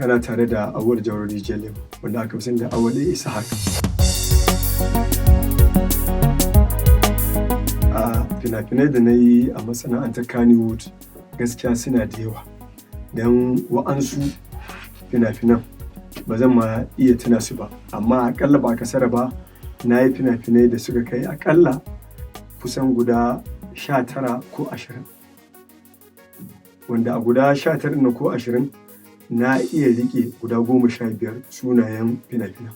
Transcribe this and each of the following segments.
kana tare da Auwal Jauro Rijiyar Lemo wanda aka fi sani da Auwal Ishaq. A fina-finai da na yi a masana'antar Kannywood gaskiya suna da yawa. Don wa'ansu fina-finan ba zan ma iya tuna su ba, amma aƙalla ba kasara ba na yi fina-finai da suka kai aƙalla kusan guda 19 ko 20. Wanda a guda 19 ko 20 na iya riƙe guda 15 sunayen fina-finan.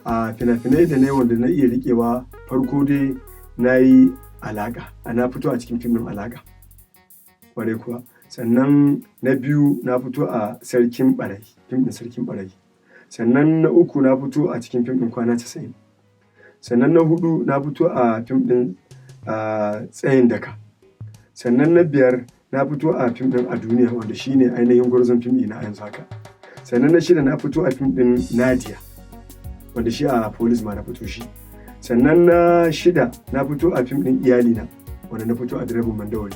A fina-finai da na yi wanda na iya riƙewa farko dai na yi Alaƙa, na fito a cikin fim ɗin Alaƙa. Ƙwarai kuwa. Sannan na biyu na fito a Sarkin Ɓarayi, fim ɗin Sarkin Ɓarayi. Sannan na uku na fito a cikin fim ɗin Kwana 90. Sannan na huɗu na fito a fim ɗin Tsayin Daka. Sannan na biyar na fito a fim ɗin A Duniya wanda shi ne ainihin gwarzon fim ɗina a yanzu haka. Sannan na shida na fito a fim ɗin Nadia wanda shi a Police ma na fito shi. Sannan na shida na fito a fim ɗin Iyalina wanda na fito a Direban Mandawari.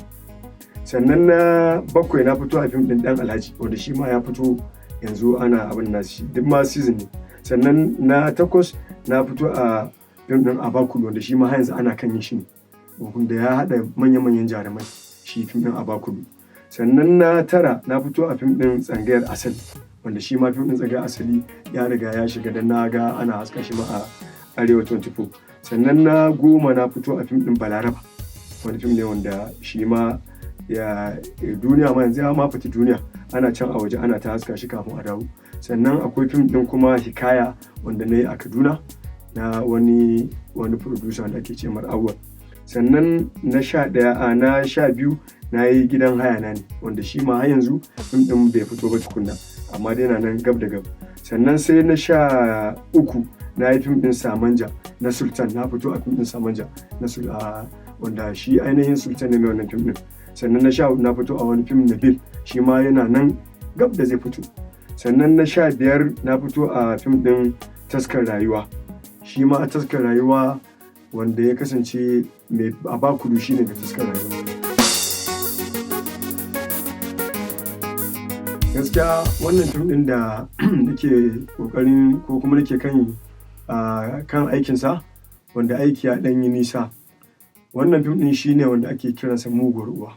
Sannan na bakwai na fito a fim ɗin Ɗan Alhaji wanda shi ma ya fito yanzu ana abin nasu shi duk ma season ne. Sannan na takwas na fito a fim ɗin Abakulu wanda shi ma yanzu ana kan yin shi ne wanda ya haɗa manya-manyan jarumai shi fim ɗin Abakulu. Sannan na tara na fito a fim ɗin Tsangayar Asali wanda shi ma fim ɗin Tsangayar Asali ya riga ya shiga da na ga ana haska shi ma a Arewa 24. Sannan na 10 na fito a fim ɗin Balaraba wani fim ne wanda shi ma ya duniya ma yanzu ya ma fita duniya ana can a waje ana ta haska shi kafin a dawo. Sannan akwai fim ɗin kuma Hikaya wanda na yi a Kaduna na wani producer da ake ce mar Awwal. Sannan na 12 na yi Gidan Haya na ne wanda shi ma har yanzu fim ɗin bai fito ba tukunna amma dai na nan gab da gab. Sannan sai na 13 na yi fim ɗin Samanja na Sultan, na fito a fim ɗin Samanja na wanda shi ainihin Sultan ne mai wannan fim ɗin. Sannan na 14 na fito a wani fim Nabil shi ma yana nan gab da zai fito. Sannan na 15 na fito a fim ɗin Taskar Rayuwa shi ma a Taskar Rayuwa wanda ya kasance mai Abakulu shi ne mai Taskar Rayuwa. Gaskiya wannan fim ɗin da nake ƙoƙarin ko kuma nake kan aikinsa wanda aiki ya ɗan yi nisa. Wannan fim ɗin shi ne wanda ake kiransa Muguwar Uwa.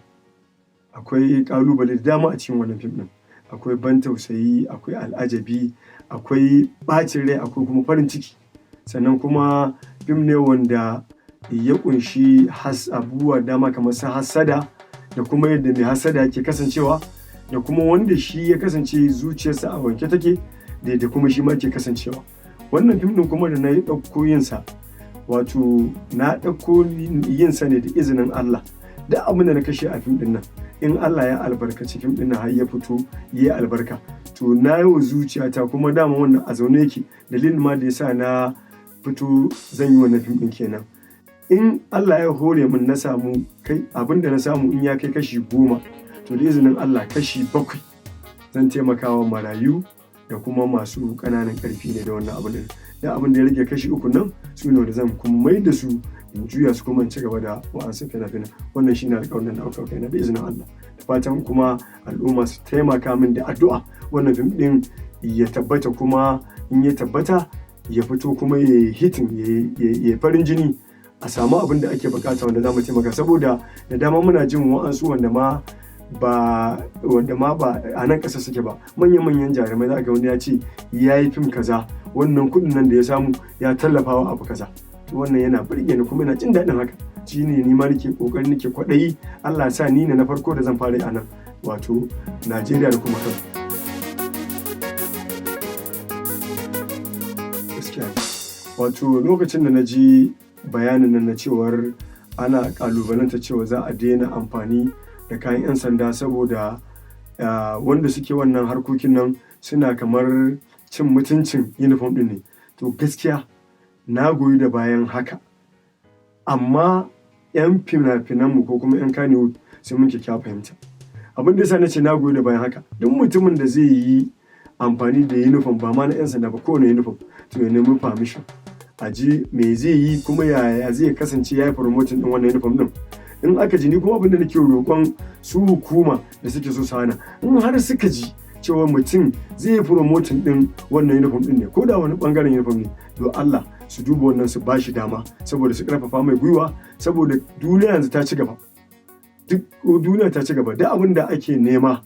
Akwai ƙalubale da dama a cikin wannan fim ɗin. Akwai ban tausayi, akwai al'ajabi, akwai ɓacin rai, akwai kuma farin ciki. Sannan kuma fim ne wanda ya ƙunshi abubuwa dama kamar su hassada da kuma yadda mai hassada yake kasancewa da kuma wanda shi ya kasance zuciyarsa a wanke take da yadda kuma shi ma ke kasancewa. Wannan fim ɗin kuma da na ɗauko yinsa wato na ɗauko yinsa ne da izinin Allah. Da abin da na kashe a fim ɗin nan in Allah ya albarkaci fim ɗin nan har ya fito ya yi albarka to na yi wa zuciyata kuma dama wannan a zaune yake dalilin ma da ya sa na fito zan yi wannan fim ɗin kenan. In Allah ya hore min na samu kai abin da na samu in ya kai kashi 10 to da izinin Allah kashi 7 zan taimakawa marayu da kuma masu ƙananan ƙarfi ne da wannan abin da abin da ya rage kashi 3 nan su ne da zan kuma mai da su in juya su kuma in ci gaba da wa'ansu fina-finan. Wannan shi ne alƙawarin da ɗaukar kaina da izinin Allah. Da fatan kuma al'umma su taimaka min da addu'a wannan fim ɗin ya tabbata kuma in ya tabbata ya fito kuma ya hitin ya farin jini a samu abin da ake bukata wanda za mu taimaka saboda da dama muna jin wa'ansu wanda ma ba a nan ƙasa suke ba manyan jarumai za ga wani ya ce ya yi fim kaza wannan kuɗin nan da ya samu ya tallafa wa abu kaza to wannan yana burge ni kuma yana jin daɗin haka shine ni ma nake kokari nake kwaɗayi Allah sa ni ne na farko da zan fara a nan wato Najeriya da kuma Kano. Gaskiya wato lokacin da na ji bayanin nan na cewar ana kalubalanta cewa za a daina amfani da kayan 'yan sanda saboda wanda suke wannan harkokin nan suna kamar cin mutuncin uniform ɗin ne to gaskiya na goyi da bayan haka amma 'yan fina-finanmu ko kuma 'yan Kannywood sun mun kyakkyawa fahimta abin da yasa na ce na goyi da bayan haka duk mutumin da zai yi amfani da uniform ba ma na 'yan sanda ba kowane uniform to ya nemi permission a ji me zai yi kuma yaya zai kasance ya yi promoting ɗin wannan uniform ɗin in aka ji ni kuma abin da nake roƙon su hukuma da suke so su hana in har suka ji cewa mutum zai yi promoting din wannan uniform din ne, ko da wani bangaren uniform ne, don Allah su duba wannan su bashi dama saboda su karfafa mai gwiwa, saboda duniya yanzu ta ci gaba. Duk duniya ta ci gaba, da abin da ake nema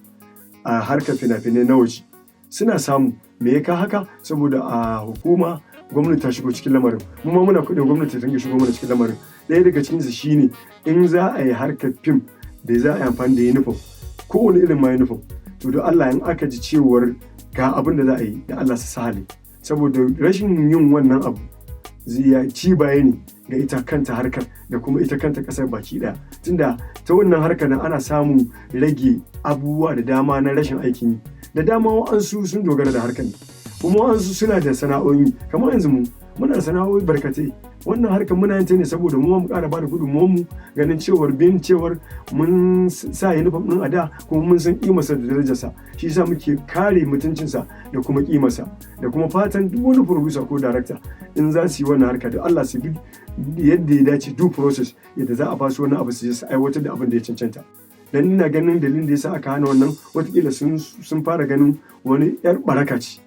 a harkar fina-finai na waje suna samu. Me ya ka haka? Saboda a hukuma gwamnati ta shigo cikin lamarin, mu ma muna kuɗin gwamnati ta shigo mana cikin lamarin. Ɗaya daga cikinsu shine in za a yi harkar fim da za a yi amfani da uniform, kowane irin ma uniform, to da Allah in aka ji cewar ga abin da za a yi, da Allah su sahale, saboda rashin yin wannan abu zai ci baya ne ga ita kanta harkar da kuma ita kanta ƙasar baki ɗaya. Tunda ta wannan harkar nan ana samun rage abubuwa da dama na rashin aikin yi, da dama wa'ansu sun dogara da harkar ne, kuma wa'ansu suna da sana'o'i. Kamar yanzu muna da sana'o'i barkatai. Wannan harkar muna yin ta ne saboda mu ƙara ba da gudunmuwarmu, ganin cewar mun sa uniform ɗin a da, kuma mun san ƙimarsa da darajarsa. Shi yasa muke kare mutuncinsa da kuma ƙimarsa, da kuma fatan duk wani producer ko director in za su yi wannan harka da Allah su bi yadda ya dace, due process, yadda za a ba su wani abu su aiwatar da abin da ya cancanta. Dan ina ganin dalilin da yasa aka hana wannan, watakila sun fara ganin wani yar baraka ce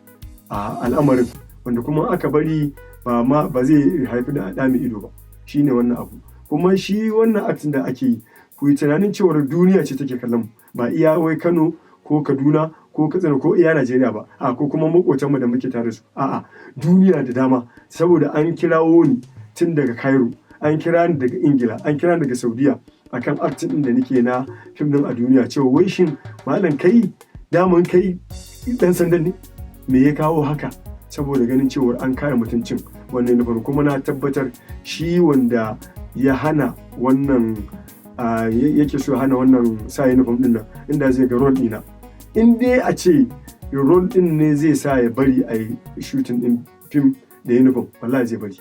a al'amarin, wanda kuma aka bari ba zai haifi da ɗa mai ido ba. Shine wannan abu. Kuma shi wannan acting da ake yi, ku yi tunanin cewar duniya ce take kallon mu, ba iya wai Kano ko Kaduna ko Katsina ko iya Najeriya ba, ko kuma makotanmu da muke tare su. A'a, duniya da dama, saboda an kirawo ni tun daga Cairo, an kira ni daga Ingila, an kira ni daga Saudiya akan acting din da nake na fim din a duniya, cewa wai shin malam kai daman kai dan sandan ne? Me ya kawo haka? Saboda ganin cewar an kare mutuncin wannan uniform. Kuma na tabbatar shi wanda ya hana wannan yake so hana wannan sa uniform din nan, inda zai ga role ɗina, in dai a ce role din ne zai sa ya bari a yi shooting din fim da uniform, wallahi zai bari.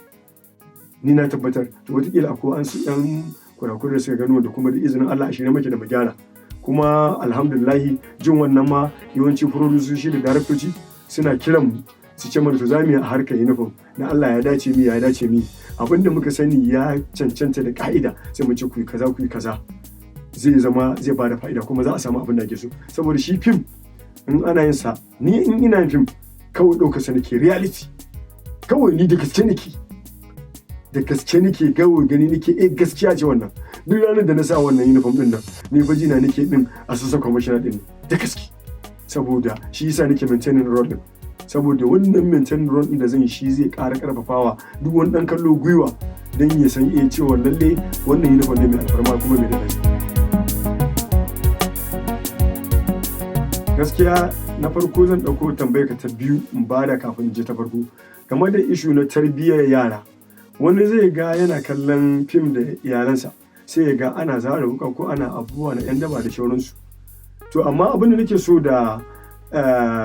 Ni na tabbatar. To wataƙila akwai an su ɗan kurakurai da suka gano, da kuma da izinin Allah a shirye muke da mu gyara. Kuma alhamdulillahi jin wannan ma yawanci producer da daraktoci suna kiran mu su ce mana to za mu yi a harkar uniform, na Allah ya dace mi abin da muka sani ya cancanta da ka'ida, sai mu ce ku yi kaza zai zama zai bada fa'ida, kuma za a samu abin da ake so. Saboda shi fim in ana yin sa, ni in ina yin fim kawai ɗaukar sa nake reality, kawai ni da gaske nake kawai gani nake gaskiya ce wannan. Duk ranar da na sa wannan uniform din nan, ni fa jina nake din assistant commissioner din da gaske, saboda shi yasa nake maintaining role din. Saboda wannan maintaining role din da zan yi, shi zai ƙara ƙarfafawa duk wani ɗan kallo gwiwa, don ya san cewa lalle wannan uniform ne mai alfarma kuma mai daɗi. Gaskiya na farko zan ɗauko tambayar ka ta biyu in bada kafin in je ta farko, game da issue na tarbiyyar yara. Wani zai ga yana kallon fim da iyalansa, sai ya ga ana zara wuka ko ana abubuwa na 'yan daba da sauransu. To amma abin da nake so da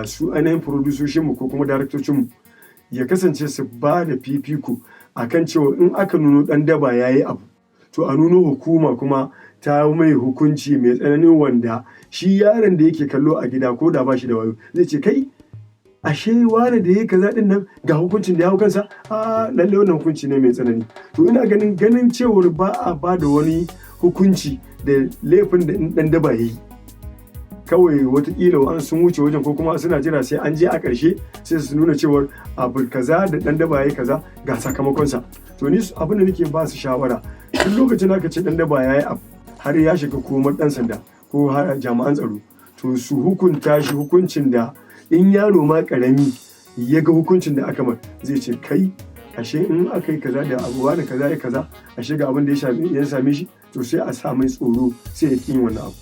su ainihin producershinmu ko kuma daraktocinmu ya kasance su ba da fifiko akan cewa in aka nuno ɗan daba ya yi abu, to a nuno hukuma kuma ta mai hukunci mai tsanani, wanda shi yaron da yake kallo a gida ko da ba shi da wayo zai ce kai ashe wane da yake kaza din nan ga hukuncin da ya hau kansa, lalle wannan hukunci ne mai tsanani. To ina ganin cewar ba a ba da wani hukunci da laifin da ɗan daba ya yi, kawai watakila wa'an sun wuce wajen, ko kuma suna jira sai an je a ƙarshe sai su nuna cewar abu kaza da ɗan daba ya yi kaza ga sakamakonsa. To ni abin da nake ba su shawara, duk lokacin da aka ce ɗan daba ya yi abu har ya shiga komar ɗan sanda ko jami'an tsaro, to su hukunta shi hukuncin da in yaro ma ƙarami ya ga hukuncin da aka mar zai ce kai ashe in aka yi kaza da abuwa da kaza ya kaza, ashe ga abin da ya same shi, to sai a sa mai tsoro sai ya ƙin wannan abu.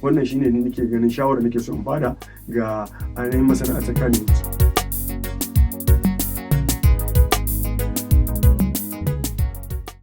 Wannan shine ne nake ganin shawara nake so in bada ga ainihin masana'antar Kannywood.